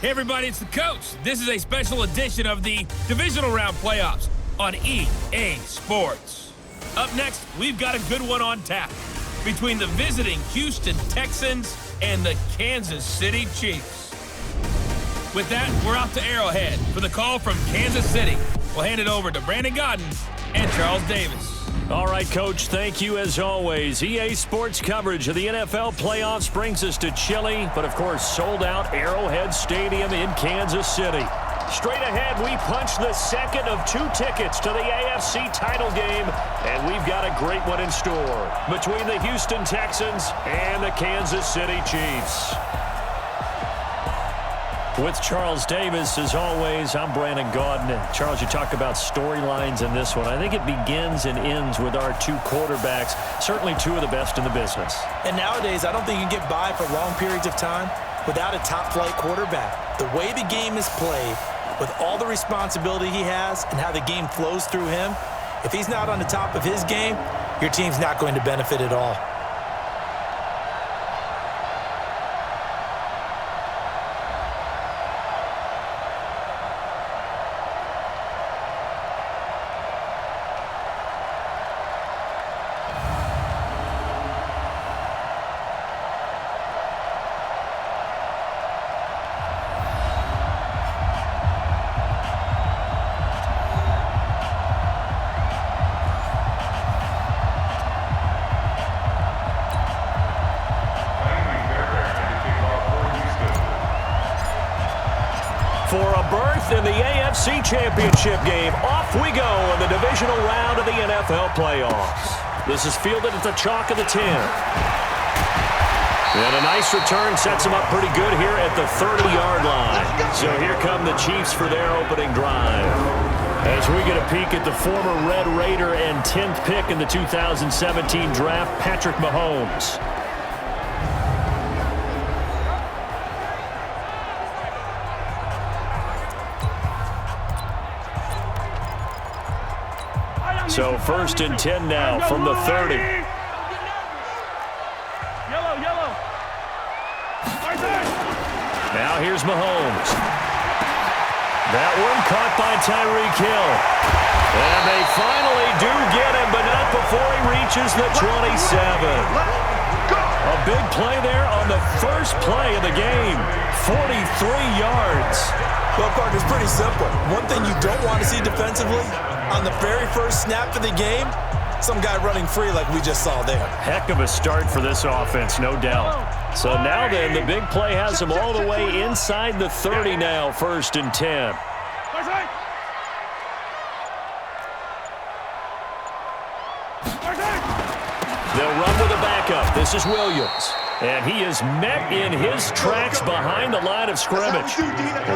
Hey everybody, it's the coach. This is a special edition of the Divisional Round Playoffs on EA Sports. Up next, we've got a good one on tap between the visiting Houston Texans and the Kansas City Chiefs. With that, we're off to Arrowhead for the call from Kansas City. We'll hand it over to Brandon Godden and Charles Davis. All right, Coach, thank you as always. EA Sports coverage of the NFL playoffs brings us to chilly, but of course sold-out Arrowhead Stadium in Kansas City. Straight ahead, we punch the second of 2 tickets to the AFC title game, and we've got a great one in store between the Houston Texans and the Kansas City Chiefs. With Charles Davis, as always, I'm Brandon Godden. And Charles, you talk about storylines in this one. I think it begins and ends with our 2 quarterbacks, certainly 2 of the best in the business. And nowadays, I don't think you can get by for long periods of time without a top-flight quarterback. The way the game is played, with all the responsibility he has and how the game flows through him, if he's not on the top of his game, your team's not going to benefit at all. For a berth in the AFC Championship game, off we go in the divisional round of the NFL playoffs. This is fielded at the chalk of the 10. And a nice return sets them up pretty good here at the 30-yard line. So here come the Chiefs for their opening drive. As we get a peek at the former Red Raider and 10th pick in the 2017 draft, Patrick Mahomes. So 1st and 10 now from the 30. Now here's Mahomes. That one caught by Tyreek Hill. And they finally do get him, but not before he reaches the 27. A big play there on the first play of the game. 43 yards. Well, Parker, it's pretty simple. One thing you don't want to see defensively, on the very first snap of the game, some guy running free like we just saw there. Heck of a start for this offense, no doubt. So now then, the big play has them all the way inside the 30 now, 1st and 10. They'll run with a backup. This is Williams. And he is met in his tracks behind the line of scrimmage.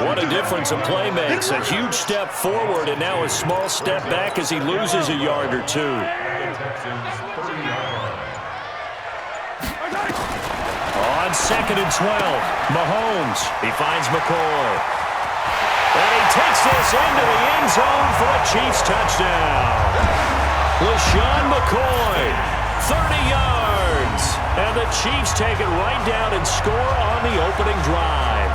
What a difference a play makes. A huge step forward and now a small step back as he loses a yard or 2. On 2nd and 12, Mahomes. He finds McCoy. And he takes this into the end zone for a Chiefs touchdown. LaShawn McCoy. 30 yards, and the Chiefs take it right down and score on the opening drive.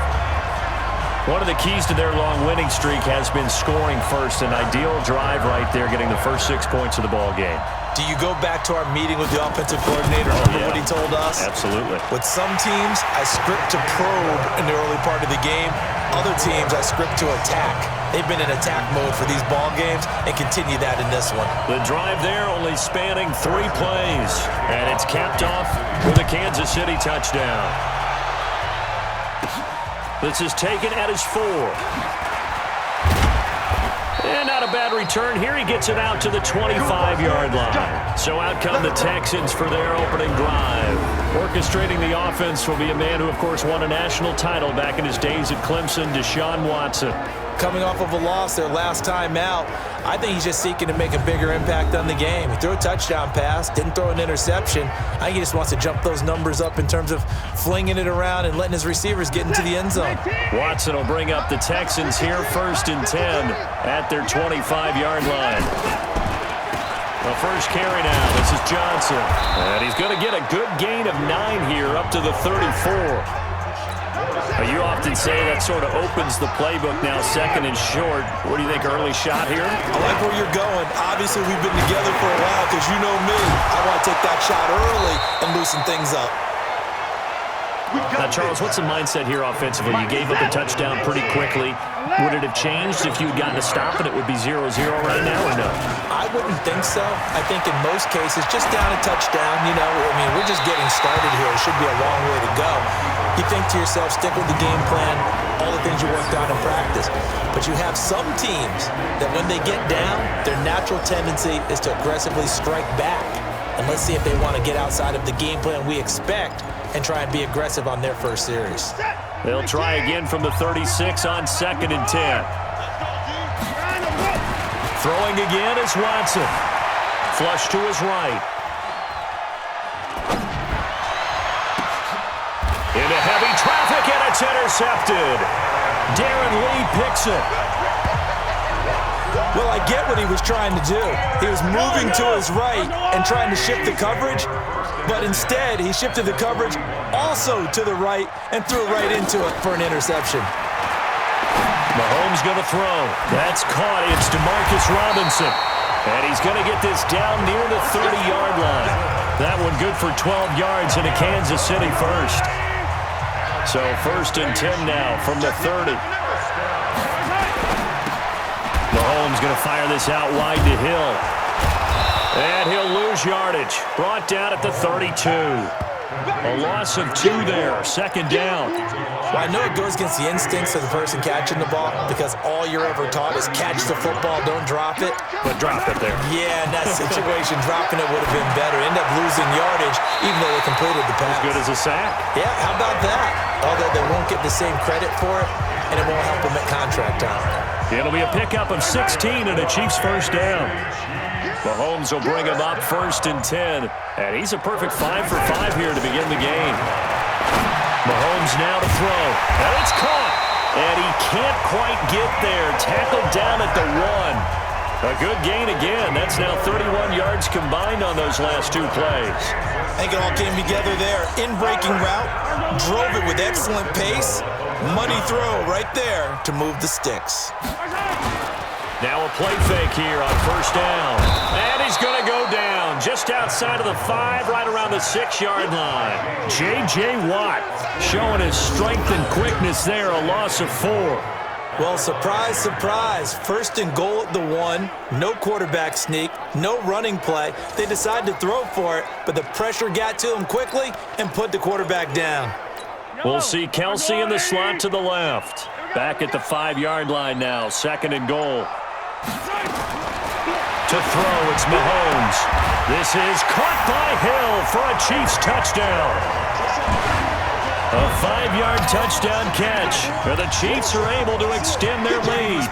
One of the keys to their long winning streak has been scoring first. An ideal drive right there, getting the first 6 points of the ball game. Do you go back to our meeting with the offensive coordinator? Remember what he told us? Absolutely. With some teams, I script to probe in the early part of the game. Other teams, I script to attack. They've been in attack mode for these ball games and continue that in this one. The drive there only spanning 3 plays, and it's capped off with a Kansas City touchdown. This is taken at his 4. And not a bad return here. He gets it out to the 25-yard line. So out come the Texans for their opening drive. Orchestrating the offense will be a man who, of course, won a national title back in his days at Clemson, Deshaun Watson. Coming off of a loss their last time out, I think he's just seeking to make a bigger impact on the game. He threw a touchdown pass, didn't throw an interception. I think he just wants to jump those numbers up in terms of flinging it around and letting his receivers get into the end zone. Watson will bring up the Texans here, 1st and 10 at their 25-yard line. The first carry now. This is Johnson. And he's going to get a good gain of 9 here up to the 34. You often say that sort of opens the playbook now, second and short. What do you think, early shot here? I like where you're going. Obviously, we've been together for a while because you know me. I want to take that shot early and loosen things up. Now, Charles, what's the mindset here offensively? You gave up a touchdown pretty quickly. Would it have changed if you had gotten a stop and it would be 0-0 right now, or no? I wouldn't think so. I think in most cases, just down a touchdown, you know, I mean, we're just getting started here. It should be a long way to go. You think to yourself, stick with the game plan, all the things you worked on in practice. But you have some teams that when they get down, their natural tendency is to aggressively strike back. And let's see if they want to get outside of the game plan we expect and try and be aggressive on their first series. They'll try again from the 36 on 2nd and 10. Throwing again is Watson. Flush to his right. Into heavy traffic, and it's intercepted. Darren Lee picks it. Well, I get what he was trying to do. He was moving to his right and trying to shift the coverage, but instead he shifted the coverage also to the right and threw right into it for an interception. Mahomes going to throw. That's caught. It's DeMarcus Robinson. And he's going to get this down near the 30-yard line. That one good for 12 yards into Kansas City first. So 1st and 10 now from the 30. Mahomes going to fire this out wide to Hill. And he'll lose yardage. Brought down at the 32. A loss of 2 there. 2nd down. Well, I know it goes against the instincts of the person catching the ball because all you're ever taught is catch the football, don't drop it. But drop it there. Yeah, in that situation, dropping it would have been better. End up losing yardage even though they completed the pass. As good as a sack. Yeah, how about that? Although they won't get the same credit for it, and it won't help them at contract time. It'll be a pickup of 16 and a Chiefs first down. Mahomes will bring him up 1st and 10. And he's a perfect 5 for 5 here to begin the game. Mahomes now to throw. And it's caught. And he can't quite get there. Tackled down at the 1. A good gain again. That's now 31 yards combined on those last 2 plays. I think it all came together there. In-breaking route. Drove it with excellent pace. Money throw right there to move the sticks. Now a play fake here on 1st down. And he's going to go down just outside of the 5, right around the 6-yard line. J.J. Watt showing his strength and quickness there, a loss of 4. Well, surprise, surprise. 1st and goal at the 1. No quarterback sneak, no running play. They decided to throw for it, but the pressure got to him quickly and put the quarterback down. We'll see Kelsey in the slot to the left. Back at the 5-yard line now, 2nd and goal. To throw, it's Mahomes. This is caught by Hill for a Chiefs touchdown. A 5-yard touchdown catch. And the Chiefs are able to extend their lead.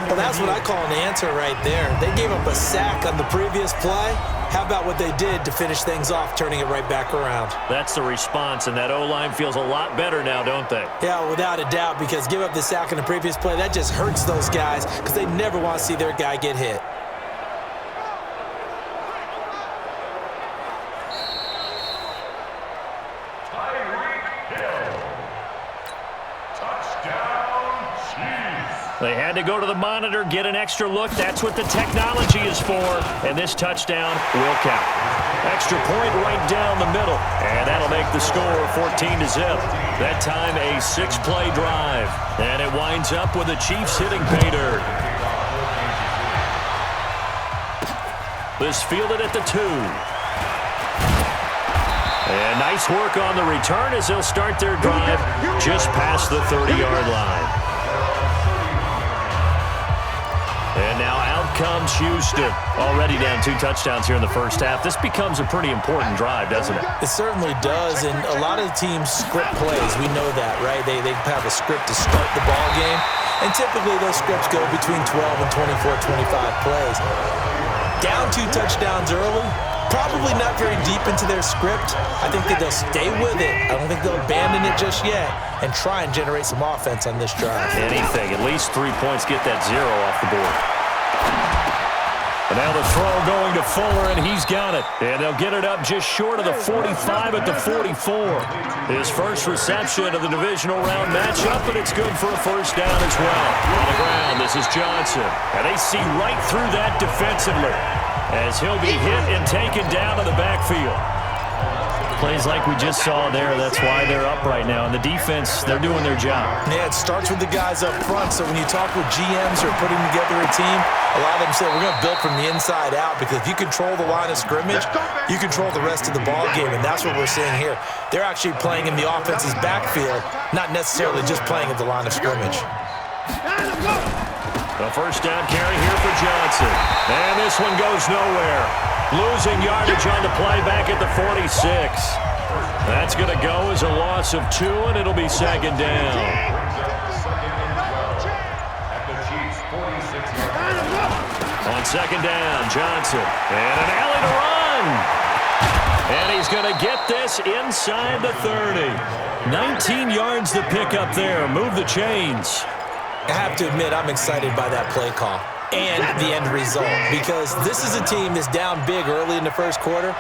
Well, that's what I call an answer right there. They gave up a sack on the previous play. How about what they did to finish things off, turning it right back around? That's the response, and that O-line feels a lot better now, don't they? Yeah, without a doubt, because give up the sack on the previous play, that just hurts those guys because they never want to see their guy get hit. They had to go to the monitor, get an extra look. That's what the technology is for. And this touchdown will count. Extra point right down the middle. And that'll make the score 14-0. That time a 6-play drive. And it winds up with the Chiefs hitting pay dirt. This fielded at the 2. And nice work on the return as they'll start their drive just past the 30-yard line. And now out comes Houston. Already down 2 touchdowns here in the first half. This becomes a pretty important drive, doesn't it? It certainly does, and a lot of the teams script plays. We know that, right? They have a script to start the ball game, and typically those scripts go between 12 and 24, 25 plays. Down 2 touchdowns early, probably not very deep into their script. I think that they'll stay with it. I don't think they'll abandon it just yet and try and generate some offense on this drive. Anything. At least 3 points, get that 0 off the board. And now the throw going to Fuller, and he's got it. And they'll get it up just short of the 45 at the 44. His first reception of the divisional round matchup, and it's good for a first down as well. On the ground, this is Johnson. And they see right through that defensively as he'll be hit and taken down to the backfield. Plays like we just saw there, that's why they're up right now. And the defense, they're doing their job. Yeah, it starts with the guys up front. So when you talk with GMs who are putting together a team, a lot of them say we're going to build from the inside out, because if you control the line of scrimmage, you control the rest of the ball game, and that's what we're seeing here. They're actually playing in the offense's backfield, not necessarily just playing at the line of scrimmage. The first down carry here for Johnson. And this one goes nowhere. Losing yardage on the play back at the 46. That's going to go as a loss of 2, and it'll be second down. On second down, Johnson. And an alley to run. And he's going to get this inside the 30. 19 yards to pick up there. Move the chains. I have to admit, I'm excited by that play call and the end result, because this is a team that's down big early in the first quarter,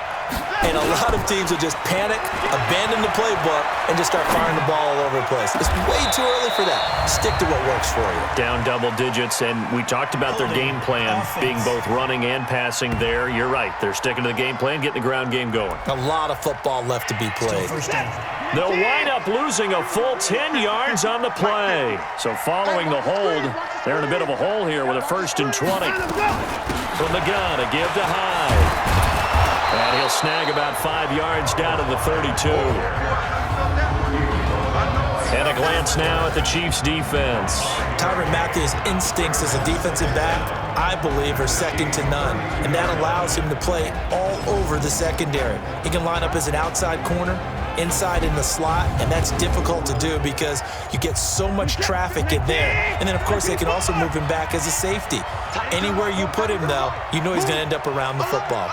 and a lot of teams will just panic, abandon the playbook, and just start firing the ball all over the place. It's way too early for that. Stick to what works for you. Down double digits, and we talked about their game plan being both running and passing there. You're right. They're sticking to the game plan, getting the ground game going. A lot of football left to be played. They'll wind up losing a full 10 yards on the play. So following the hold, they're in a bit of a hole here with a 1st and 20. From the gun, a give to Hyde. And he'll snag about 5 yards down to the 32. And a glance now at the Chiefs' defense. Tyrann Mathieu's instincts as a defensive back, I believe, are second to none. And that allows him to play all over the secondary. He can line up as an outside corner, inside in the slot, and that's difficult to do because you get so much traffic in there. And then, of course, they can also move him back as a safety. Anywhere you put him, though, you know he's going to end up around the football.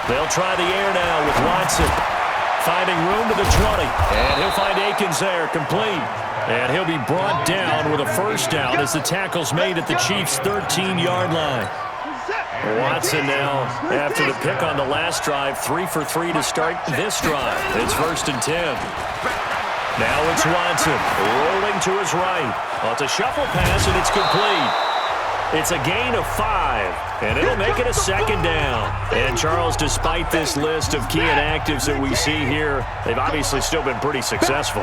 They'll try the air now with Watson. Finding room to the 20. And he'll find Akins there, complete. And he'll be brought down with a first down as the tackle's made at the Chiefs' 13-yard line. Watson now, after the pick on the last drive, 3 for 3 to start this drive. It's 1st and 10. Now it's Watson, rolling to his right. Well, it's a shuffle pass, and it's complete. It's a gain of 5, and it'll make it a second down. And, Charles, despite this list of key inactives that we see here, they've obviously still been pretty successful.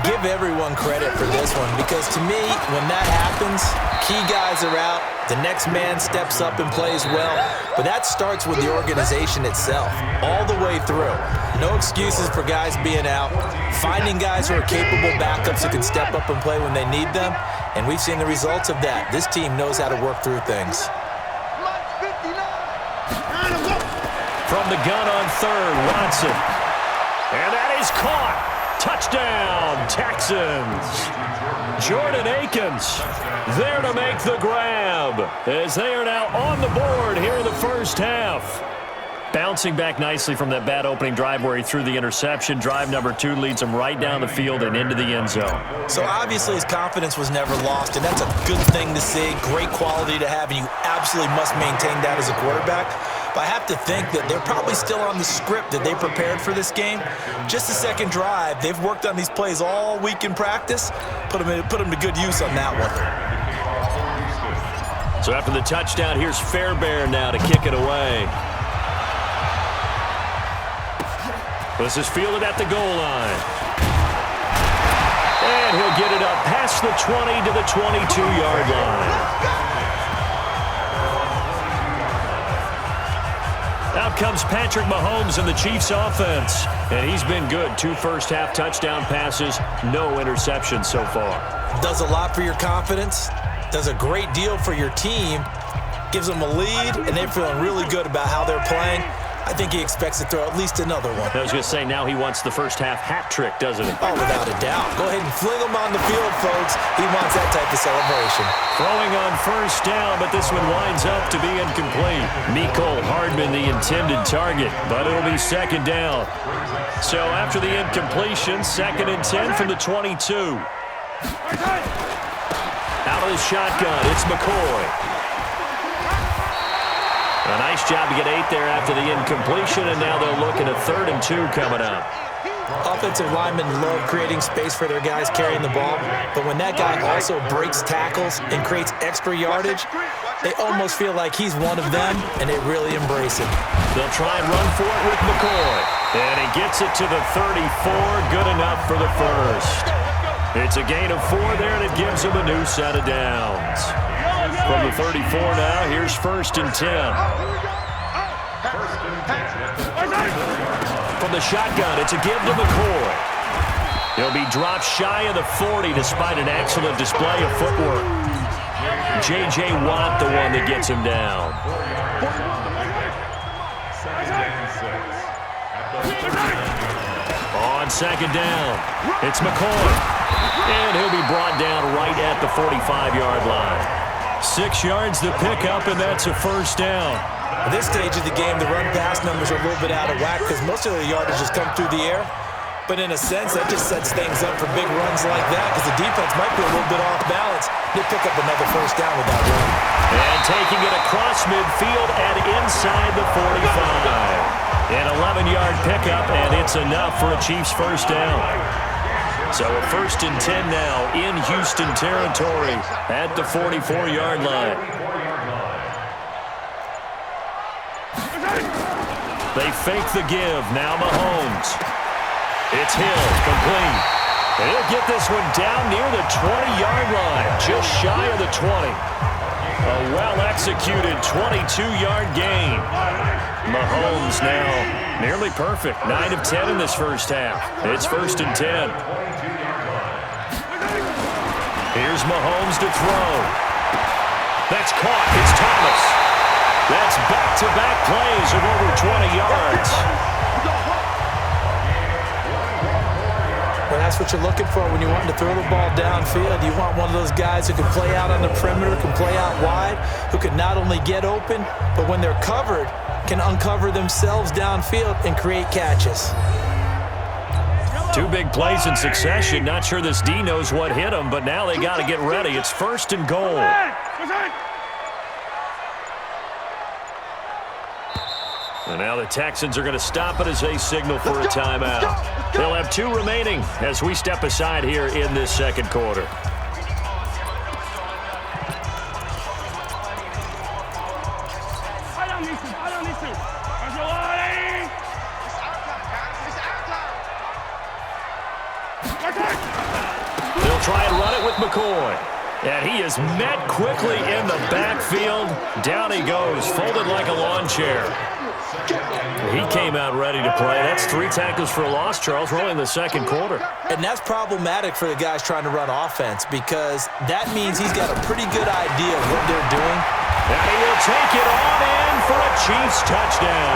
Give everyone credit for this one, because to me, when that happens, key guys are out, the next man steps up and plays well, but that starts with the organization itself, all the way through. No excuses for guys being out, finding guys who are capable backups who can step up and play when they need them, and we've seen the results of that. This team knows how to work through things. From the gun on third, Watson. And that is caught. Touchdown, Texans. Jordan Akins there to make the grab as they are now on the board here in the first half. Bouncing back nicely from that bad opening drive where he threw the interception. Drive number 2 leads him right down the field and into the end zone. So obviously his confidence was never lost, and that's a good thing to see, great quality to have, and you absolutely must maintain that as a quarterback. But I have to think that they're probably still on the script that they prepared for this game. Just the second drive, they've worked on these plays all week in practice. Put them to good use on that one. So after the touchdown, here's Fairbairn now to kick it away. This is fielded at the goal line. And he'll get it up past the 20 to the 22-yard line. Out comes Patrick Mahomes in the Chiefs offense. And he's been good. 2 first-half touchdown passes, no interceptions so far. Does a lot for your confidence. Does a great deal for your team. Gives them a lead, and they're feeling really good about how they're playing. I think he expects to throw at least another one. I was going to say, now he wants the first-half hat trick, doesn't he? Oh, without a doubt. Go ahead and fling him on the field, folks. He wants that type of celebration. Throwing on first down, but this one winds up to be incomplete. Mecole Hardman, the intended target, but it'll be second down. So after the incompletion, 2nd and 10 from the 22. Out out of the shotgun. It's McCoy. A nice job to get 8 there after the incompletion, and now they'll look at a 3rd and 2 coming up. Offensive linemen love creating space for their guys carrying the ball, but when that guy also breaks tackles and creates extra yardage, they almost feel like he's one of them, and they really embrace it. They'll try and run for it with McCoy, and he gets it to the 34, good enough for the first. It's a gain of 4 there, and it gives him a new set of downs. From the 34 now, here's 1st and 10. From the shotgun, it's a give to McCoy. He'll be dropped shy of the 40 despite an excellent display of footwork. J.J. Watt, the one that gets him down. On 2nd down, it's McCoy. And he'll be brought down right at the 45-yard line. 6 yards to pick up, and that's a 1st down. At this stage of the game, the run-pass numbers are a little bit out of whack because most of the yardage has come through the air. But in a sense, that just sets things up for big runs like that because the defense might be a little bit off balance. They pick up another 1st down with that run. And taking it across midfield and inside the 45. An 11-yard pickup, and it's enough for a Chiefs 1st down. So a 1st and 10 now in Houston territory at the 44-yard line. They fake the give. Now Mahomes. It's Hill, complete. And he'll get this one down near the 20-yard line, just shy of the 20. A well-executed 22-yard gain. Mahomes now nearly perfect. 9 of 10 in this first half. It's 1st and 10. Here's Mahomes to throw. That's caught. It's Thomas. That's back-to-back plays of over 20 yards. Well, that's what you're looking for when you want to throw the ball downfield. You want one of those guys who can play out on the perimeter, can play out wide, who can not only get open, but when they're covered, can uncover themselves downfield and create catches. 2 big plays in succession. Not sure this D knows what hit him, but now they got to get ready. It's 1st and goal. And now the Texans are going to stop it as they signal for a timeout. They'll have 2 remaining as we step aside here in this 2nd quarter. They'll try and run it with McCoy. And he is met quickly in the backfield. Down he goes, folded like a lawn chair. He came out ready to play. That's 3 tackles for a loss, Charles. We're only in the 2nd quarter. And that's problematic for the guys trying to run offense because that means he's got a pretty good idea of what they're doing. And he will take it on in for a Chiefs touchdown.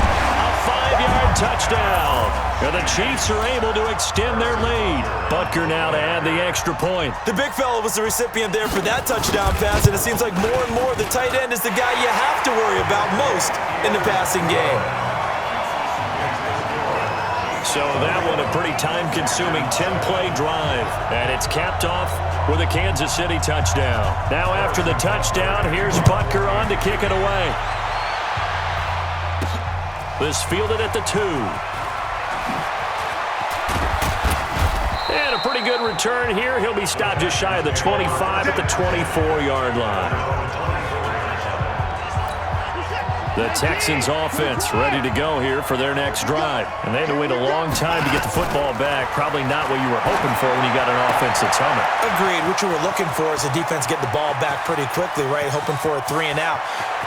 A 5-yard touchdown. And the Chiefs are able to extend their lead. Butker now to add the extra point. The big fella was the recipient there for that touchdown pass, and it seems like more and more the tight end is the guy you have to worry about most in the passing game. So that one a pretty time-consuming 10-play drive. And it's capped off with a Kansas City touchdown. Now after the touchdown, here's Butker on to kick it away. This fielded at the 2. And a pretty good return here. He'll be stopped just shy of the 25 at the 24-yard line. The Texans offense ready to go here for their next drive. And they had to wait a long time to get the football back. Probably not what you were hoping for when you got an offense that's humming. Agreed. What you were looking for is the defense get the ball back pretty quickly, right? Hoping for a 3 and out.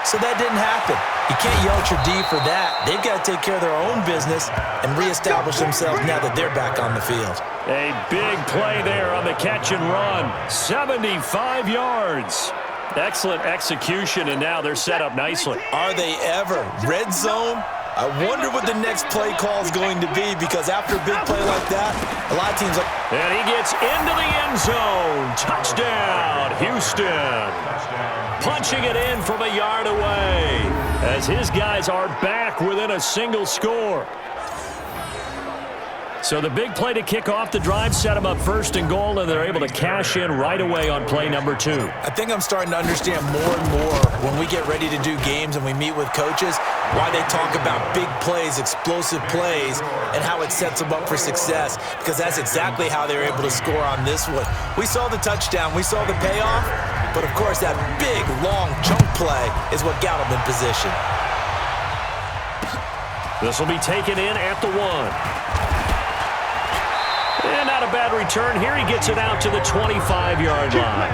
So that didn't happen. You can't yell at your D for that. They've got to take care of their own business and reestablish themselves now that they're back on the field. A big play there on the catch and run. 75 yards. Excellent execution, and now they're set up nicely. Are they ever? Red zone? I wonder what the next play call is going to be because after a big play like that, a lot of teams like... And he gets into the end zone. Touchdown, Houston. Punching it in from a yard away as his guys are back within a single score. So the big play to kick off the drive set them up first and goal, and they're able to cash in right away on play number 2. I think I'm starting to understand more and more when we get ready to do games and we meet with coaches why they talk about big plays, explosive plays, and how it sets them up for success, because that's exactly how they were able to score on this one. We saw the touchdown. We saw the payoff, but, of course, that big, long chunk play is what got them in position. This will be taken in at the 1. And not a bad return here. He gets it out to the 25-yard line.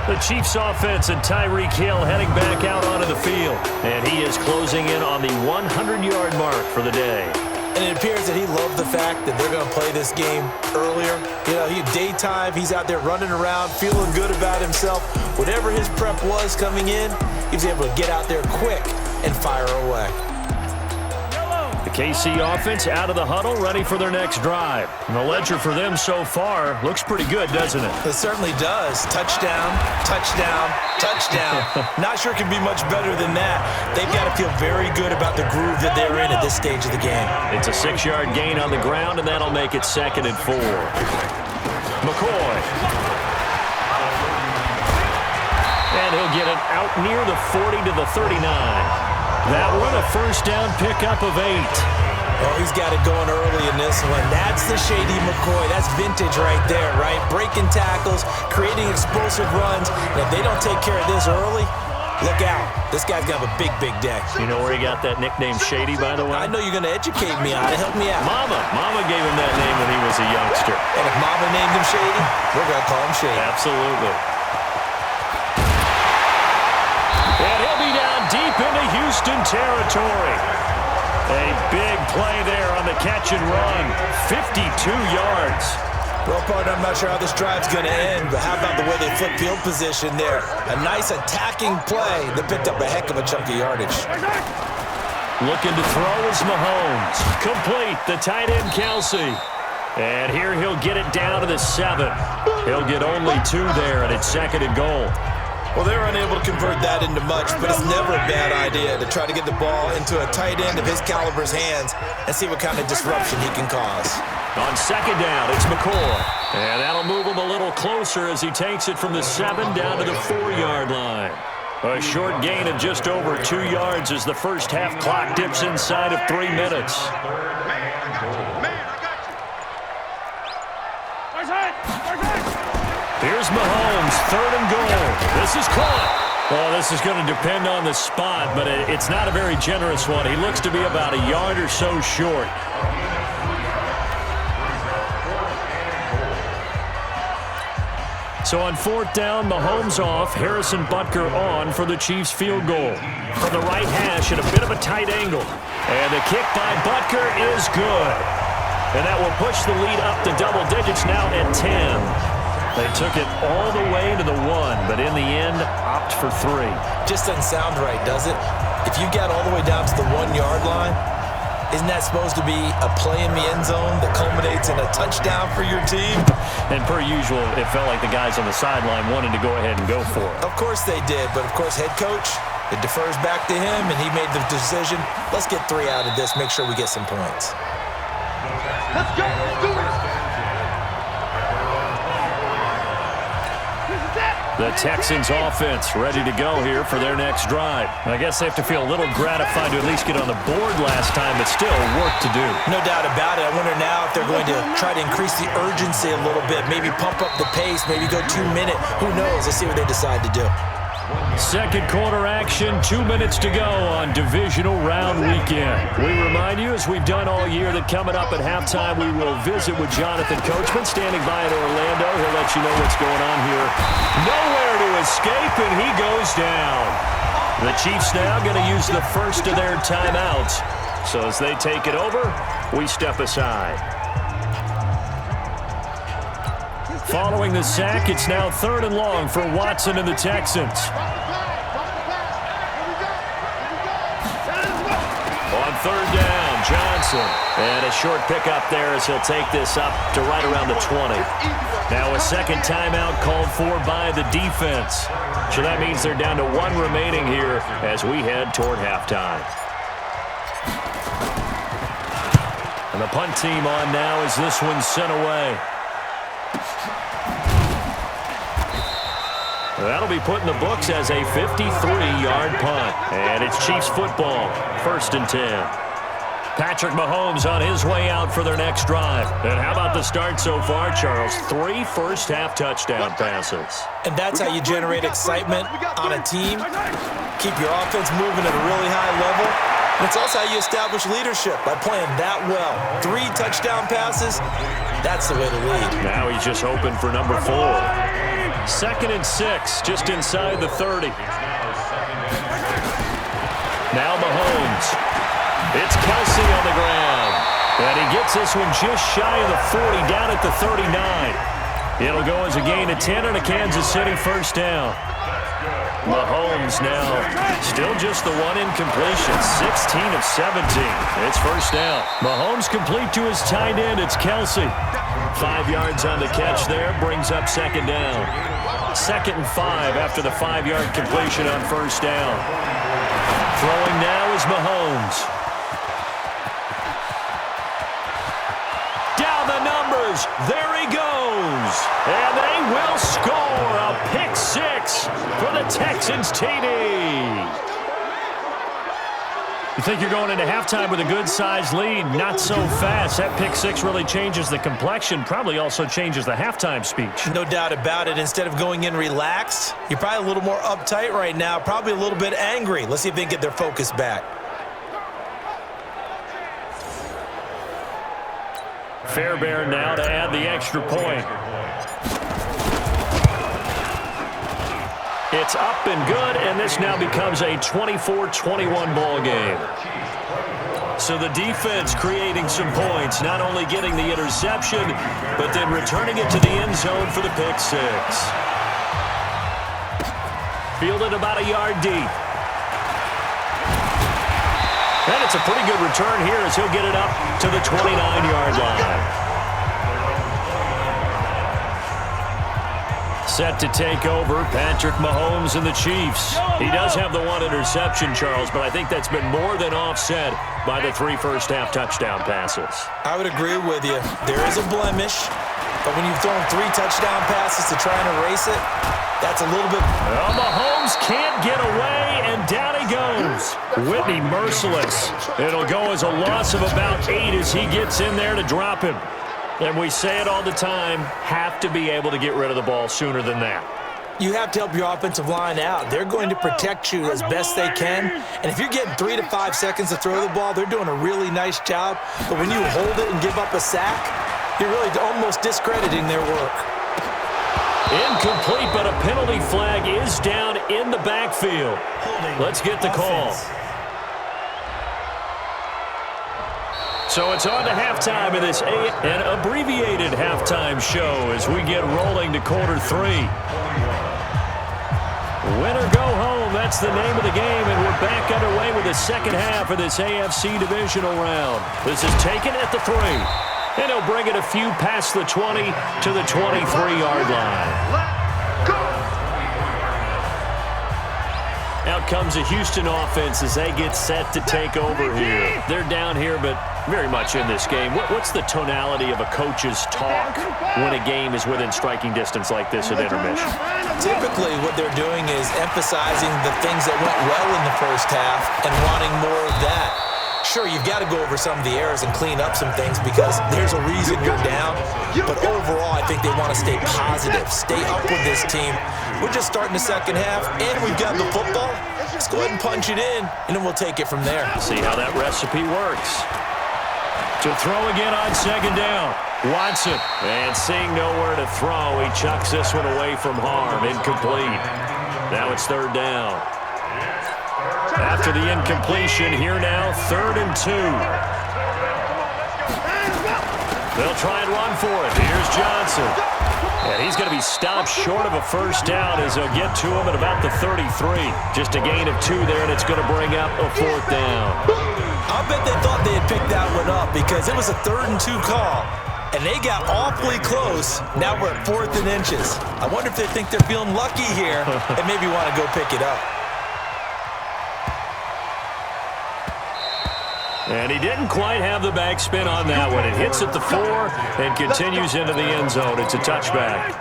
The Chiefs offense and Tyreek Hill heading back out onto the field. And he is closing in on the 100-yard mark for the day. And it appears that he loved the fact that they're going to play this game earlier. You know, daytime, he's out there running around, feeling good about himself. Whatever his prep was coming in, he was able to get out there quick and fire away. The KC offense out of the huddle, ready for their next drive. And the ledger for them so far looks pretty good, doesn't it? It certainly does. Touchdown, touchdown, touchdown. Not sure it can be much better than that. They've got to feel very good about the groove that they're in at this stage of the game. It's a 6-yard gain on the ground, and that'll make it 2nd and 4. McCoy. And he'll get it out near the 40 to the 39. That one, a first down pickup of 8. Oh, he's got it going early in this one. That's the Shady McCoy. That's vintage right there, right? Breaking tackles, creating explosive runs. And if they don't take care of this early, look out. This guy's going to have a big, big day. You know where he got that nickname Shady, by the way? I know you're going to educate me on it. Help me out. Mama gave him that name when he was a youngster. And if Mama named him Shady, we're going to call him Shady. Absolutely. And he'll be down deep into Houston territory. A big play there on the catch and run. 52 yards. Well, partner, I'm not sure how this drive's going to end, but how about the way they flip field position there? A nice attacking play that picked up a heck of a chunk of yardage. Looking to throw is Mahomes. Complete, the tight end Kelsey. And here he'll get it down to the 7. He'll get only 2 there, and it's 2nd and goal. Well, they're unable to convert that into much, but it's never a bad idea to try to get the ball into a tight end of his caliber's hands and see what kind of disruption he can cause. On 2nd down, it's McCoy. And that'll move him a little closer as he takes it from the 7 down to the 4-yard line. A short gain of just over 2 yards as the first half clock dips inside of 3 minutes. Here's Mahomes, 3rd and goal. This is caught. Well, this is going to depend on the spot, but it's not a very generous one. He looks to be about a yard or so short. So on 4th down, Mahomes off, Harrison Butker on for the Chiefs field goal. From the right hash at a bit of a tight angle. And the kick by Butker is good. And that will push the lead up to double digits now at 10. They took it all the way to the 1, but in the end, opt for 3. Just doesn't sound right, does it? If you got all the way down to the 1-yard line, isn't that supposed to be a play in the end zone that culminates in a touchdown for your team? And per usual, it felt like the guys on the sideline wanted to go ahead and go for it. Of course they did, but of course head coach, it defers back to him, and he made the decision. Let's get 3 out of this, make sure we get some points. Let's go, let's do it! The Texans offense ready to go here for their next drive. I guess they have to feel a little gratified to at least get on the board last time, but still work to do. No doubt about it. I wonder now if they're going to try to increase the urgency a little bit, maybe pump up the pace, maybe go 2-minute. Who knows? Let's see what they decide to do. Second quarter action, 2 minutes to go on Divisional Round Weekend. We remind you, as we've done all year, that coming up at halftime, we will visit with Jonathan Coachman, standing by in Orlando. He'll let you know what's going on here. Nowhere to escape, and he goes down. The Chiefs now going to use the first of their timeouts. So as they take it over, we step aside. Following the sack, it's now 3rd and long for Watson and the Texans. On 3rd down, Johnson. And a short pickup there as he'll take this up to right around the 20. Now a second timeout called for by the defense. So that means they're down to 1 remaining here as we head toward halftime. And the punt team on now as this one's sent away. That'll be put in the books as a 53-yard punt. And it's Chiefs football, 1st and 10. Patrick Mahomes on his way out for their next drive. And how about the start so far, Charles? 3 first-half touchdown passes. And that's how you generate excitement on a team. Keep your offense moving at a really high level. And it's also how you establish leadership by playing that well. 3 touchdown passes, that's the way to lead. Now he's just hoping for number 4. 2nd and 6, just inside the 30. Now Mahomes. It's Kelsey on the ground. And he gets this one just shy of the 40, down at the 39. It'll go as a gain of 10 and a Kansas City first down. Mahomes now still just the one incompletion, 16 of 17. It's first down. Mahomes complete to his tight end. It's Kelsey. 5 yards on the catch there, brings up 2nd down. 2nd and 5 after the 5-yard completion on first down. Throwing now is Mahomes. Down the numbers. There he goes. And they will score a pick 6 for the Texans TD. You think you're going into halftime with a good-sized lead? Not so fast. That pick 6 really changes the complexion, probably also changes the halftime speech. No doubt about it. Instead of going in relaxed, you're probably a little more uptight right now, probably a little bit angry. Let's see if they can get their focus back. Fairbairn now to add the extra point. It's up and good, and this now becomes a 24-21 ball game. So the defense creating some points, not only getting the interception, but then returning it to the end zone for the pick 6. Fielded about a yard deep. And it's a pretty good return here as he'll get it up to the 29-yard line. Set to take over, Patrick Mahomes and the Chiefs. He does have the 1 interception, Charles, but I think that's been more than offset by the 3 first-half touchdown passes. I would agree with you. There is a blemish, but when you've thrown 3 touchdown passes to try and erase it, that's a little bit... Well, Mahomes can't get away, and down he goes. Whitney merciless. It'll go as a loss of about 8 as he gets in there to drop him. And we say it all the time, have to be able to get rid of the ball sooner than that. You have to help your offensive line out. They're going to protect you as best they can. And if you're getting 3 to 5 seconds to throw the ball, they're doing a really nice job. But when you hold it and give up a sack, you're really almost discrediting their work. Incomplete, but a penalty flag is down in the backfield. Let's get the call. So it's on to halftime of this an abbreviated halftime show as we get rolling to quarter 3. Win or go home, that's the name of the game, and we're back underway with the second half of this AFC Divisional round. This is taken at the 3, and he'll bring it a few past the 20 to the 23-yard line. Out comes a Houston offense as they get set to take over here. They're down here, but very much in this game. What's the tonality of a coach's talk when a game is within striking distance like this at intermission? Typically, what they're doing is emphasizing the things that went well in the first half and wanting more of that. Sure, you've got to go over some of the errors and clean up some things because there's a reason you're down. But overall, I think they want to stay positive, stay up with this team. We're just starting the second half, and we've got the football. Let's go ahead and punch it in, and then we'll take it from there. See how that recipe works. To throw again on second down. Watson, and seeing nowhere to throw, he chucks this one away from harm. Incomplete. Now it's third down. After the incompletion, here now, 3rd and 2. They'll try and run for it. Here's Johnson. And he's going to be stopped short of a first down as they'll get to him at about the 33. Just a gain of 2 there, and it's going to bring up a 4th down. I'll bet they thought they had picked that one up because it was a 3rd and 2 call. And they got awfully close. Now we're at 4th and inches. I wonder if they think they're feeling lucky here and maybe want to go pick it up. And he didn't quite have the backspin on that one. It hits at the 4 and continues into the end zone. It's a touchback.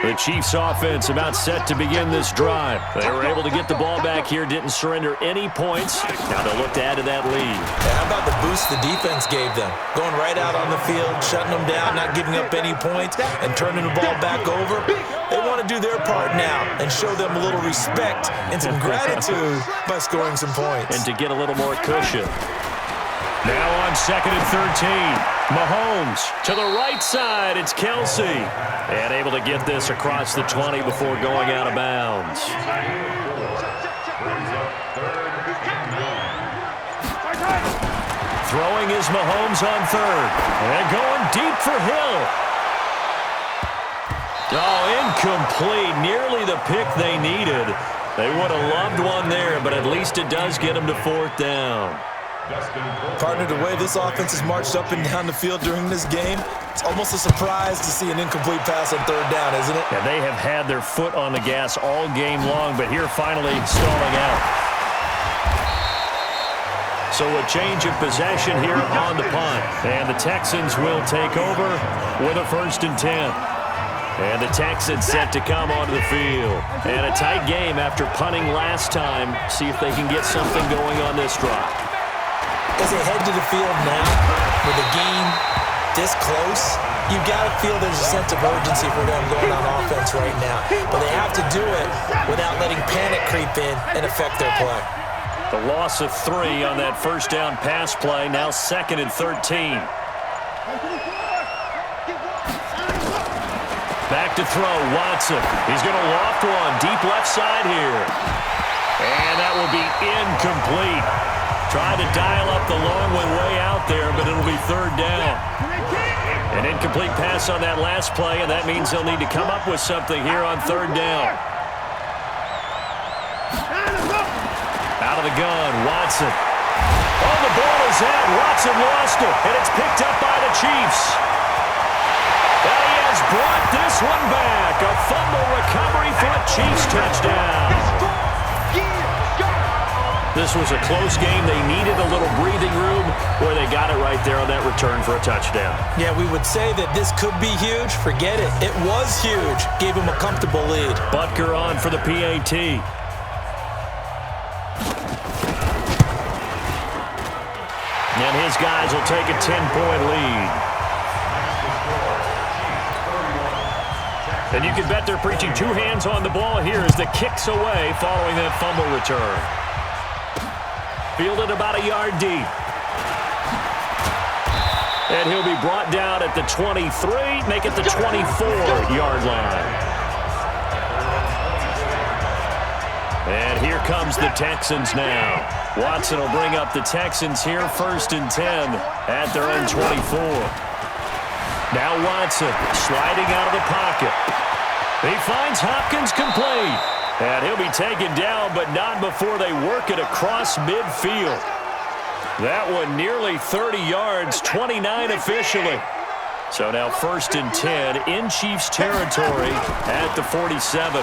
The Chiefs offense about set to begin this drive. They were able to get the ball back here, didn't surrender any points. Now they'll look to add to that lead. How about the boost the defense gave them? Going right out on the field, shutting them down, not giving up any points, and turning the ball back over. They want to do their part now and show them a little respect and some gratitude by scoring some points. And to get a little more cushion. Now on 2nd and 13. Mahomes to the right side. It's Kelsey. And able to get this across the 20 before going out of bounds. Throwing is Mahomes on 3rd. And going deep for Hill. Oh, incomplete. Nearly the pick they needed. They would have loved one there, but at least it does get them to 4th down. Partner, the way this offense has marched up and down the field during this game, it's almost a surprise to see an incomplete pass on 3rd down, isn't it? Yeah, they have had their foot on the gas all game long, but here finally stalling out. So a change of possession here on the punt. And the Texans will take over with a 1st and 10. And the Texans set to come onto the field. And a tight game after punting last time. See if they can get something going on this drive. As they head to the field now, with the game this close, you've got to feel there's a sense of urgency for them going on offense right now. But they have to do it without letting panic creep in and affect their play. The loss of 3 on that 1st down pass play, now 2nd and 13. Back to throw, Watson. He's going to loft one, deep left side here. And that will be incomplete. Tried to dial up the long one way out there, but it'll be 3rd down. An incomplete pass on that last play, and that means they'll need to come up with something here on 3rd down. Out of the gun, Watson. Oh, the ball is out. Watson lost it, and it's picked up by the Chiefs. And he has brought this one back. A fumble recovery for a Chiefs touchdown. This was a close game. They needed a little breathing room where they got it right there on that return for a touchdown. Yeah, we would say that this could be huge. Forget it. It was huge. Gave him a comfortable lead. Butker on for the PAT. And his guys will take a 10-point lead. And you can bet they're preaching 2 hands on the ball here as the kick's away following that fumble return. Fielded about a yard deep. And he'll be brought down at the 23, make it the 24-yard line. And here comes the Texans now. Watson will bring up the Texans here, 1st and 10 at their own 24. Now Watson sliding out of the pocket. He finds Hopkins complete. And he'll be taken down, but not before they work it across midfield. That one nearly 30 yards, 29 officially. So now 1st and 10 in Chiefs territory at the 47.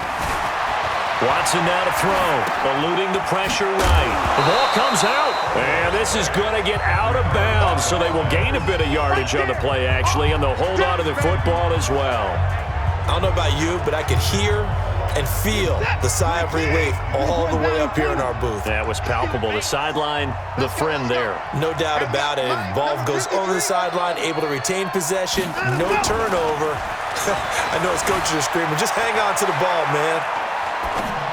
Watson now to throw, eluding the pressure right. The ball comes out, and this is going to get out of bounds, so they will gain a bit of yardage on the play, actually, and they'll hold on to the football as well. I don't know about you, but I could hear and feel the sigh of relief all the way up here in our booth. That was palpable. The sideline, the friend there. No doubt about it. Ball goes over the sideline, able to retain possession, no turnover. I know his coaches are screaming, just hang on to the ball, man.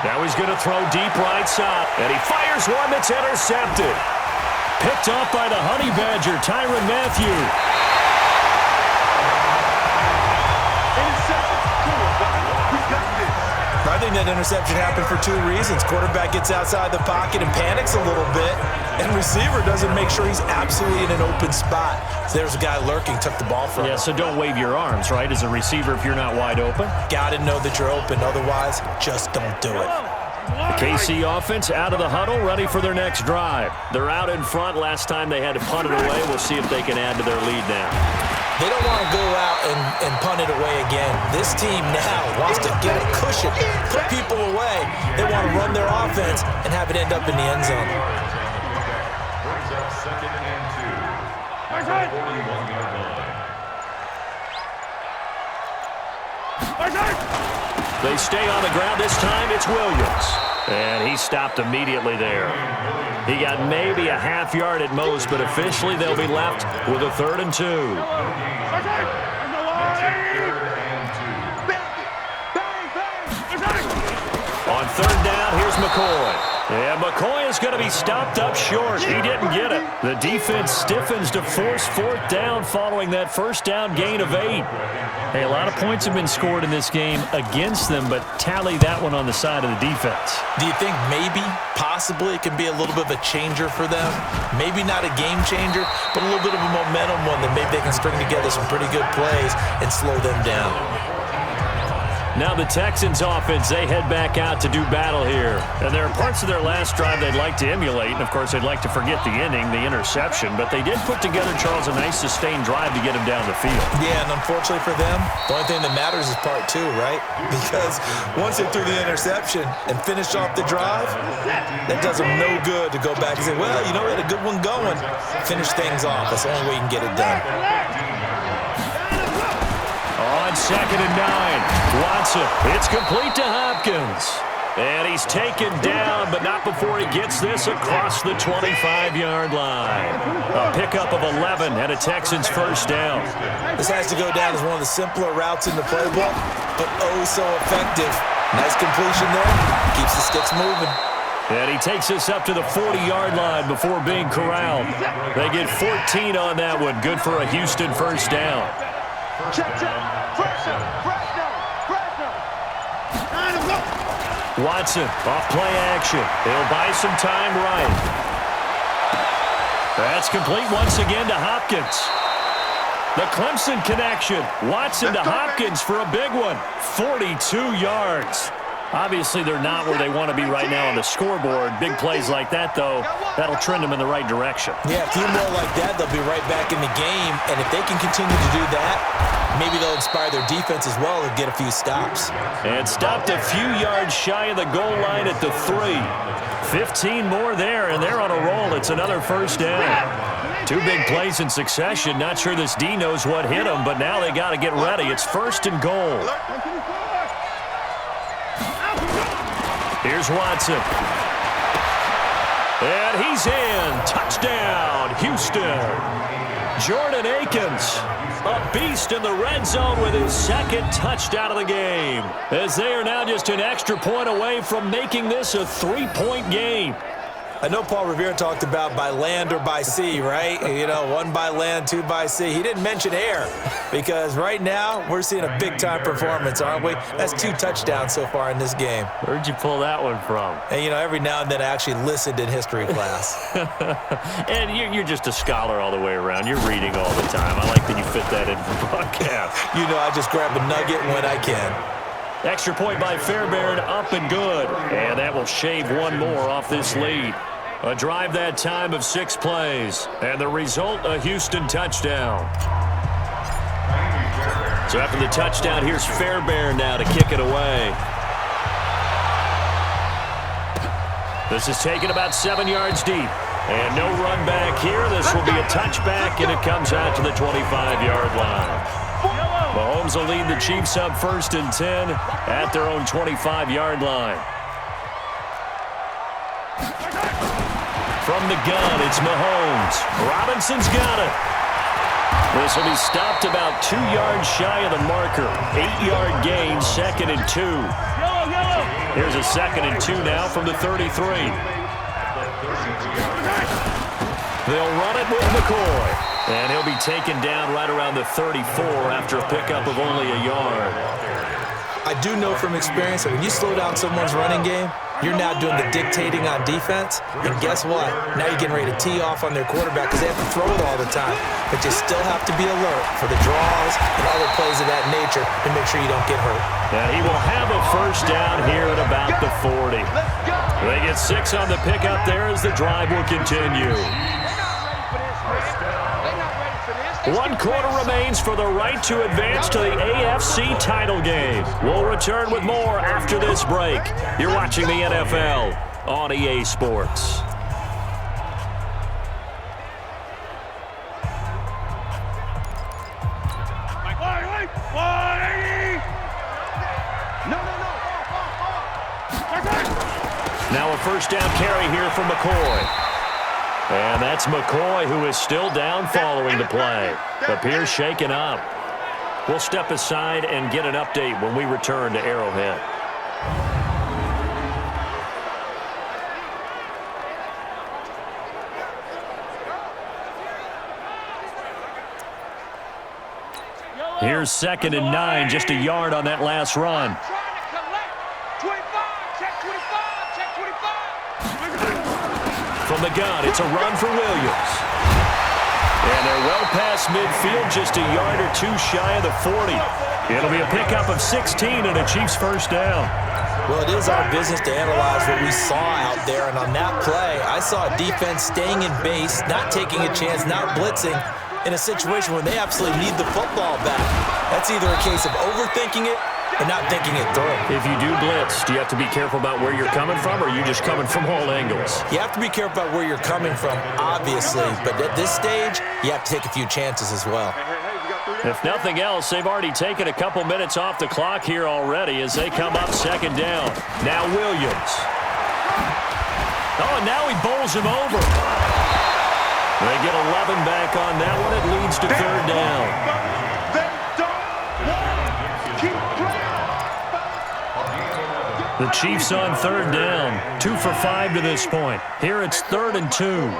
Now he's going to throw deep right side, and he fires one that's intercepted. Picked off by the Honey Badger, Tyrann Mathieu. I think that interception happened for 2 reasons. Quarterback gets outside the pocket and panics a little bit, and receiver doesn't make sure he's absolutely in an open spot. So there's a guy lurking, took the ball from him. Yeah, so don't wave your arms, right, as a receiver if you're not wide open. Got to know that you're open. Otherwise, just don't do it. The KC offense out of the huddle, ready for their next drive. They're out in front. Last time they had to punt it away. We'll see if they can add to their lead now. They don't want to go out and punt it away again. This team now wants to get a cushion, put people away. They want to run their offense and have it end up in the end zone. They stay on the ground. This time it's Williams. And he stopped immediately there. He got maybe a half yard at most, but officially they'll be left with a 3rd and 2. On 3rd down, here's McCoy. And McCoy is going to be stopped up short. He didn't get it. The defense stiffens to force 4th down following that 1st down gain of 8. Hey, a lot of points have been scored in this game against them, but tally that one on the side of the defense. Do you think maybe, possibly, it can be a little bit of a changer for them? Maybe not a game changer, but a little bit of a momentum one that maybe they can string together some pretty good plays and slow them down. Now the Texans offense, they head back out to do battle here. And there are parts of their last drive they'd like to emulate. And, of course, they'd like to forget the inning, the interception. But they did put together, Charles, a nice sustained drive to get him down the field. Yeah, and unfortunately for them, the only thing that matters is part 2, right? Because once they threw the interception and finished off the drive, that does them no good to go back and say, well, you know, we had a good one going. Finish things off. That's the only way you can get it done. On 2nd and 9, Watson. It's complete to Hopkins. And he's taken down, but not before he gets this across the 25-yard line. A pickup of 11 and a Texans 1st down. This has to go down as one of the simpler routes in the playbook, but oh so effective. Nice completion there. Keeps the sticks moving. And he takes us up to the 40-yard line before being corralled. They get 14 on that one. Good for a Houston 1st down. Watson off play action. He'll buy some time right. That's complete once again to Hopkins. The Clemson connection. Watson to Hopkins for a big one. 42 yards. Obviously, they're not where they want to be right now on the scoreboard. Big plays like that, though, that'll trend them in the right direction. Yeah, a few more like that, they'll be right back in the game. And if they can continue to do that, maybe they'll inspire their defense as well and get a few stops. And stopped a few yards shy of the goal line at the 3. 15 more there, and they're on a roll. It's another 1st down. 2 big plays in succession. Not sure this D knows what hit them, but now they got to get ready. It's 1st and goal. Here's Watson. And he's in. Touchdown, Houston. Jordan Akins, a beast in the red zone with his 2nd touchdown of the game. As they are now just an extra point away from making this a 3-point game. I know Paul Revere talked about by land or by sea, right? You know, 1 by land, 2 by sea. He didn't mention air because right now we're seeing a big-time performance, aren't we? That's 2 touchdowns so far in this game. Where'd you pull that one from? And, you know, every now and then I actually listened in history class. And you're just a scholar all the way around. You're reading all the time. I like that you fit that into the podcast. You know, I just grab a nugget when I can. Extra point by Fairbairn, up and good. And that will shave 1 more off this lead. A drive that time of 6 plays. And the result, a Houston touchdown. So after the touchdown, here's Fairbairn now to kick it away. This is taken about 7 yards deep. And no run back here. This will be a touchback, and it comes out to the 25-yard line. Mahomes will lead the Chiefs up 1st and 10 at their own 25-yard line. From the gun, it's Mahomes. Robinson's got it. This will be stopped about 2 yards shy of the marker. 8-yard gain, 2nd and 2. Here's a 2nd and 2 now from the 33. They'll run it with McCoy. And he'll be taken down right around the 34 after a pickup of only a yard. I do know from experience that when you slow down someone's running game, you're now doing the dictating on defense. And guess what? Now you're getting ready to tee off on their quarterback because they have to throw it all the time. But you still have to be alert for the draws and other plays of that nature to make sure you don't get hurt. And he will have a 1st down here at about the 40. They get 6 on the pickup there as the drive will continue. 1 quarter remains for the right to advance to the AFC title game. We'll return with more after this break. You're watching the NFL on EA Sports. Now a first down carry here for McCoy. And that's McCoy, who is still down following the play. Appears shaken up. We'll step aside and get an update when we return to Arrowhead. Here's 2nd and 9, just a yard on that last run. From the gun, it's a run for Williams. And they're well past midfield, just a yard or two shy of the 40. It'll be a pickup of 16 and a Chiefs first down. Well, it is our business to analyze what we saw out there, and on that play, I saw a defense staying in base, not taking a chance, not blitzing, in a situation where they absolutely need the football back. That's either a case of overthinking it or not thinking it through. If you do blitz, do you have to be careful about where you're coming from, or are you just coming from all angles? You have to be careful about where you're coming from, obviously, but at this stage, you have to take a few chances as well. If nothing else, they've already taken a couple minutes off the clock here already as they come up 2nd down. Now Williams. Oh, and now he bowls him over. They get 11 back on that one. It leads to 3rd down. The Chiefs on 3rd down. 2 for 5 to this point. Here it's 3rd and 2.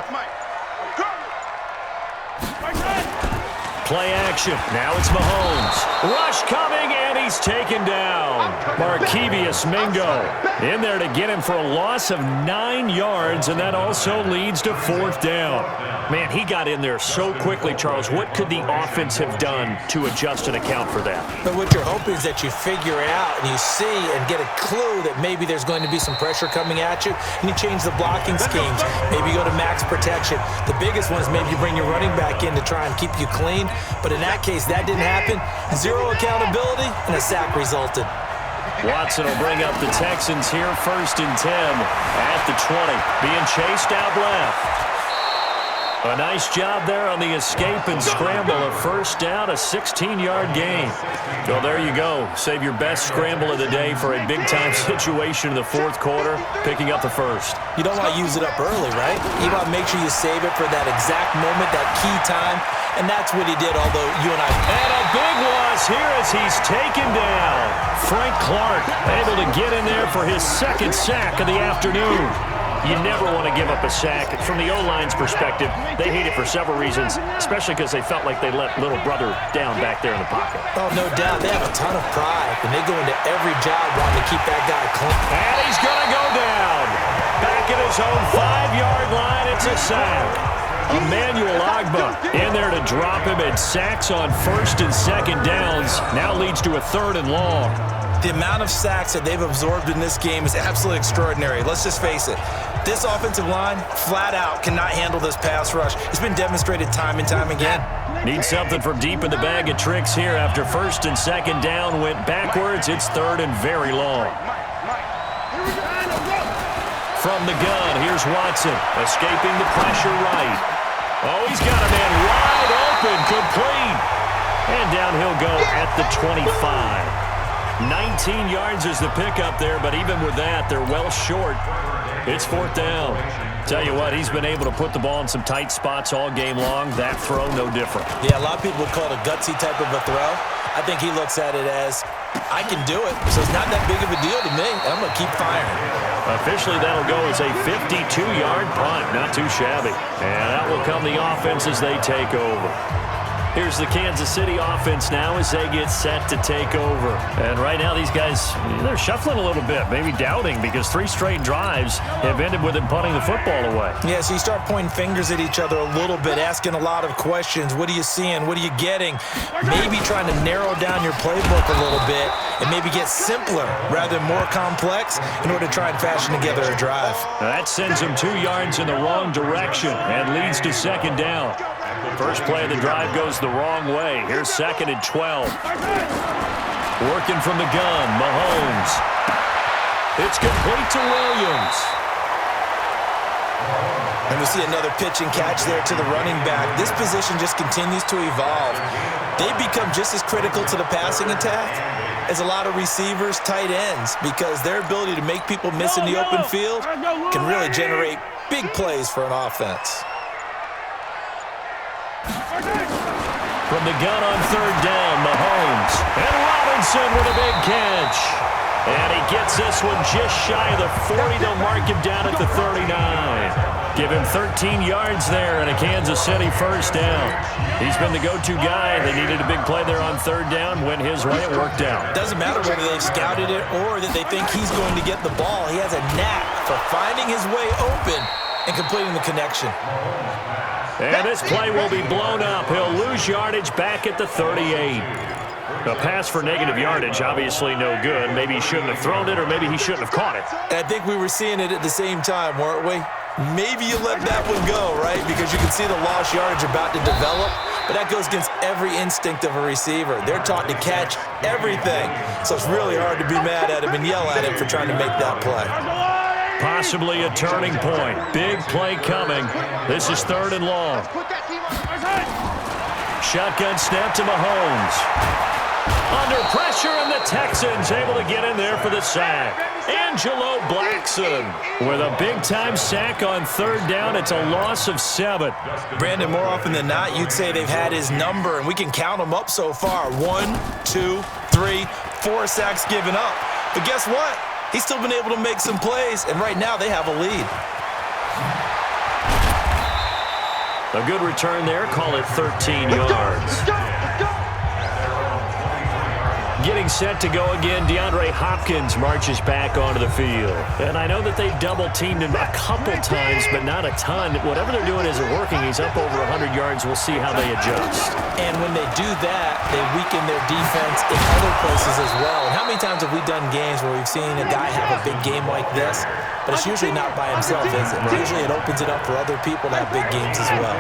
Play action. Now it's Mahomes. Rush coming, and he's taken down. Markevious Mingo in there to get him for a loss of 9 yards, and that also leads to 4th down. Man, he got in there so quickly, Charles. What could the offense have done to adjust and account for that? But what you're hoping is that you figure it out and you see and get a clue that maybe there's going to be some pressure coming at you, and you change the blocking schemes. Maybe you go to max protection. The biggest one is maybe you bring your running back in to try and keep you clean. But in that case, that didn't happen. 0 accountability, and a sack resulted. Watson will bring up the Texans here, 1st and 10 at the 20. Being chased out left. A nice job there on the escape and scramble. A first down, a 16-yard gain. Well, there you go. Save your best scramble of the day for a big-time situation in the 4th quarter, picking up the first. You don't want to use it up early, right? You want to make sure you save it for that exact moment, that key time, and that's what he did, although you and I... And a big loss here as he's taken down. Frank Clark able to get in there for his 2nd sack of the afternoon. You never want to give up a sack. From the O-line's perspective, they hate it for several reasons, especially because they felt like they let little brother down back there in the pocket. Oh, no doubt. They have a ton of pride, and they go into every job wanting to keep that guy clean. And he's going to go down. Back at his own 5-yard line, it's a sack. Emmanuel Ogbah in there to drop him, and sacks on 1st and 2nd downs now leads to a 3rd and long. The amount of sacks that they've absorbed in this game is absolutely extraordinary. Let's just face it. This offensive line, flat out, cannot handle this pass rush. It's been demonstrated time and time again. Need something from deep in the bag of tricks here after 1st and 2nd down went backwards. It's 3rd and very long. From the gun, here's Watson, escaping the pressure right. Oh, he's got a man wide open, complete. And down he'll go at the 25. 19 yards is the pickup there, but even with that, they're well short. It's 4th down. Tell you what, he's been able to put the ball in some tight spots all game long. That throw, no different. Yeah, a lot of people would call it a gutsy type of a throw. I think he looks at it as, I can do it, so it's not that big of a deal to me, and I'm going to keep firing. Officially, that'll go as a 52-yard punt. Not too shabby. And that will come the offense as they take over. Here's the Kansas City offense now as they get set to take over. And right now, these guys, they're shuffling a little bit, maybe doubting, because 3 straight drives have ended with them punting the football away. Yeah, so you start pointing fingers at each other a little bit, asking a lot of questions. What are you seeing? What are you getting? Maybe trying to narrow down your playbook a little bit and maybe get simpler rather than more complex in order to try and fashion together a drive. That sends them 2 yards in the wrong direction and leads to 2nd down. First play of the drive goes the wrong way. Here's 2nd and 12. Working from the gun, Mahomes. It's complete to Williams. And we see another pitch and catch there to the running back. This position just continues to evolve. They become just as critical to the passing attack as a lot of receivers, tight ends, because their ability to make people miss in the open field can really generate big plays for an offense. From the gun on third down, Mahomes. And Robinson with a big catch. And he gets this one just shy of the 40. They'll mark him down at the 39. Give him 13 yards there and a Kansas City first down. He's been the go-to guy. They needed a big play there on third down. Went his way. It worked out. Doesn't matter whether they've scouted it or that they think he's going to get the ball. He has a knack for finding his way open and completing the connection. And this play will be blown up. He'll lose yardage back at the 38. A pass for negative yardage, obviously no good. Maybe he shouldn't have thrown it, or maybe he shouldn't have caught it. I think we were seeing it at the same time, weren't we? Maybe you let that one go, right? Because you can see the lost yardage about to develop, but that goes against every instinct of a receiver. They're taught to catch everything, so it's really hard to be mad at him and yell at him for trying to make that play. Possibly a turning point. Big play coming. This is third and long. Shotgun snap to Mahomes. Under pressure, and the Texans able to get in there for the sack. Angelo Blackson with a big-time sack on third down. It's a loss of 7. Brandon, more often than not, you'd say they've had his number, and we can count them up so far. 1, 2, 3, 4 sacks given up. But guess what? He's still been able to make some plays, and right now they have a lead. A good return there. Call it 13 yards. Getting set to go again, DeAndre Hopkins marches back onto the field. And I know that they've double-teamed him a couple times, but not a ton. Whatever they're doing isn't working. He's up over 100 yards. We'll see how they adjust. And when they do that, they weaken their defense in other places as well. And how many times have we done games where we've seen a guy have a big game like this? But it's usually not by himself, is it? Usually it opens it up for other people to have big games as well.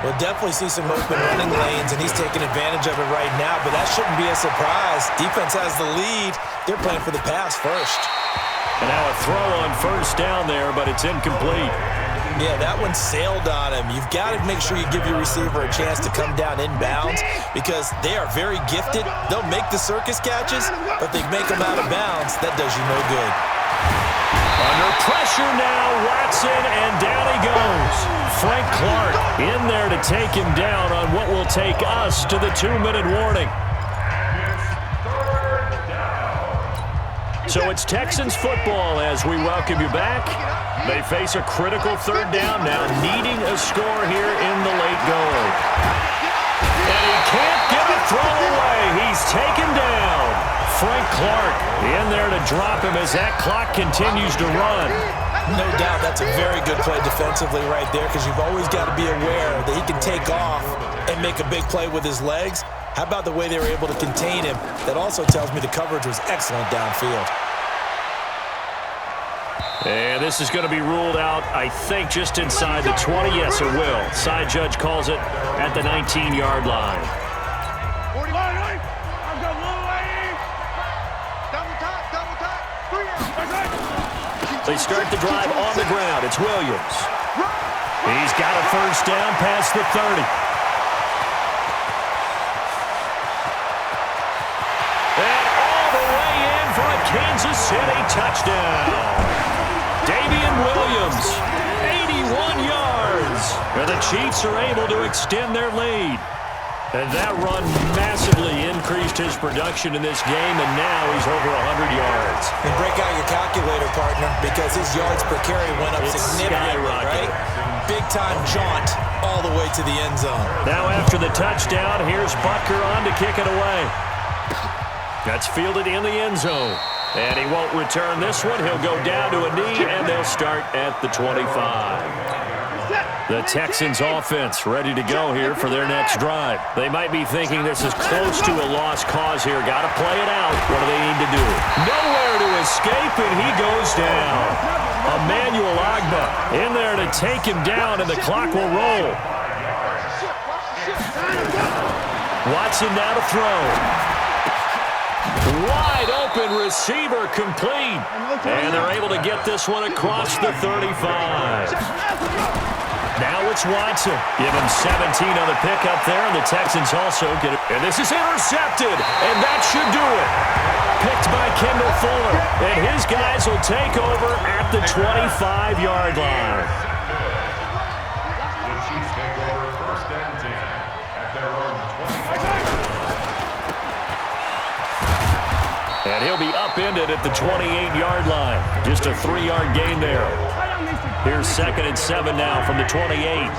We'll definitely see some open running lanes, and he's taking advantage of it right now, but that shouldn't be a surprise. Defense has the lead. They're playing for the pass first. And now a throw on first down there, but it's incomplete. Yeah, that one sailed on him. You've got to make sure you give your receiver a chance to come down inbounds because they are very gifted. They'll make the circus catches, but they make them out of bounds. That does you no good. Under pressure now, Watson, and down he goes. Frank Clark in there to take him down on what will take us to the 2-minute warning. So it's Texans football as we welcome you back. They face a critical third down now, needing a score here in the late going. And he can't give a throw away. He's taken down. Frank Clark in there to drop him as that clock continues to run. No doubt that's a very good play defensively right there because you've always got to be aware that he can take off and make a big play with his legs. How about the way they were able to contain him? That also tells me the coverage was excellent downfield. And this is going to be ruled out, I think, just inside the 20. Yes, it will. Side judge calls it at the 19-yard line. They start the drive on the ground. It's Williams. He's got a first down past the 30. And all the way in for a Kansas City touchdown. Damian Williams, 81 yards. And the Chiefs are able to extend their lead. And that run massively increased his production in this game, and now he's over 100 yards. And break out your calculator, partner, because his yards per carry went up significantly, right? Big-time jaunt all the way to the end zone. Now after the touchdown, here's Butker on to kick it away. That's fielded in the end zone. And he won't return this one. He'll go down to a knee, and they'll start at the 25. The Texans offense ready to go here for their next drive. They might be thinking this is close to a lost cause here. Got to play it out. What do they need to do? Nowhere to escape, and he goes down. Emmanuel Ogbah in there to take him down, and the clock will roll. Watson now to throw. Wide open receiver complete. And they're able to get this one across the 35. Now it's Watson. Give him 17 on the pickup there, and the Texans also get it. And this is intercepted, and that should do it. Picked by Kendall Fuller, and his guys will take over at the 25-yard line. The Chiefs take over 1st and 10 at their own 25. And he'll be upended at the 28-yard line. Just a 3-yard gain there. Here's 2nd and 7 now from the 28.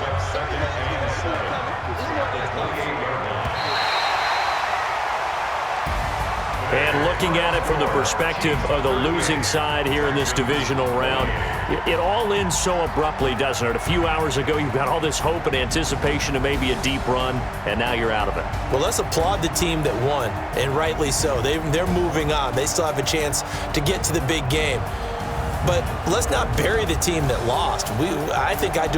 And looking at it from the perspective of the losing side here in this divisional round, it all ends so abruptly, doesn't it? A few hours ago, you've got all this hope and anticipation of maybe a deep run, and now you're out of it. Well, let's applaud the team that won, and rightly so. They're moving on. They still have a chance to get to the big game. But let's not bury the team that lost. I think I do.